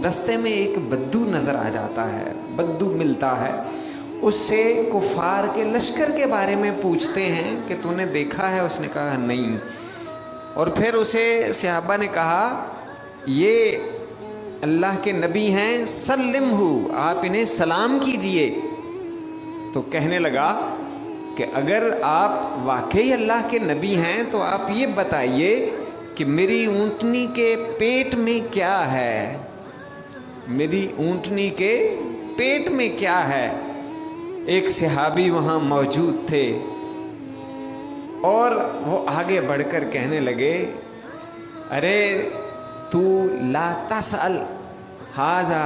رستے میں ایک بدو نظر آ جاتا ہے، بدو ملتا ہے، اس سے کفار کے لشکر کے بارے میں پوچھتے ہیں کہ تو نے دیکھا ہے؟ اس نے کہا نہیں، اور پھر اسے صحابہ نے کہا یہ اللہ کے نبی ہیں، سلمہ، آپ انہیں سلام کیجئے۔ تو کہنے لگا کہ اگر آپ واقعی اللہ کے نبی ہیں تو آپ یہ بتائیے کہ میری اونٹنی کے پیٹ میں کیا ہے، میری اونٹنی کے پیٹ میں کیا ہے۔ ایک صحابی وہاں موجود تھے اور وہ آگے بڑھ کر کہنے لگے ارے تو لا تسأل ھذا،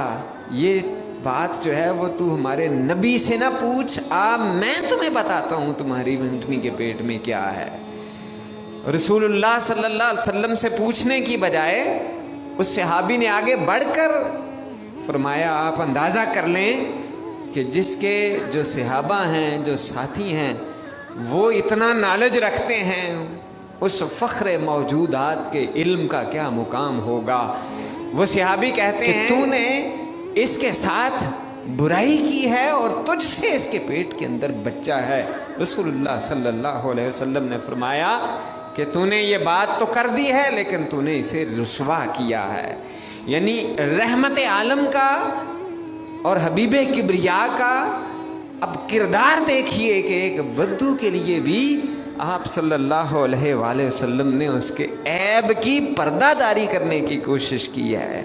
یہ بات جو ہے وہ تو ہمارے نبی سے نہ پوچھ، میں تمہیں بتاتا ہوں تمہاری اونٹنی کے پیٹ میں کیا ہے۔ رسول اللہ صلی اللہ علیہ وسلم سے پوچھنے کی بجائے اس صحابی نے آگے بڑھ کر فرمایا آپ اندازہ کر لیں کہ جس کے جو صحابہ ہیں، جو ساتھی ہیں، وہ اتنا نالج رکھتے ہیں، اس فخر موجودات کے علم کا کیا مقام ہوگا۔ وہ صحابی کہتے ہیں کہ تو نے اس کے ساتھ برائی کی ہے اور تجھ سے اس کے پیٹ کے اندر بچہ ہے۔ رسول اللہ صلی اللہ علیہ وسلم نے فرمایا کہ تو نے یہ بات تو کر دی ہے لیکن تو نے اسے رسوا کیا ہے۔ یعنی رحمت عالم کا اور حبیب کبریا کا اب کردار دیکھیے کہ ایک بدو کے لیے بھی آپ صلی اللہ علیہ وآلہ وسلم نے اس کے عیب کی پردہ داری کرنے کی کوشش کی ہے۔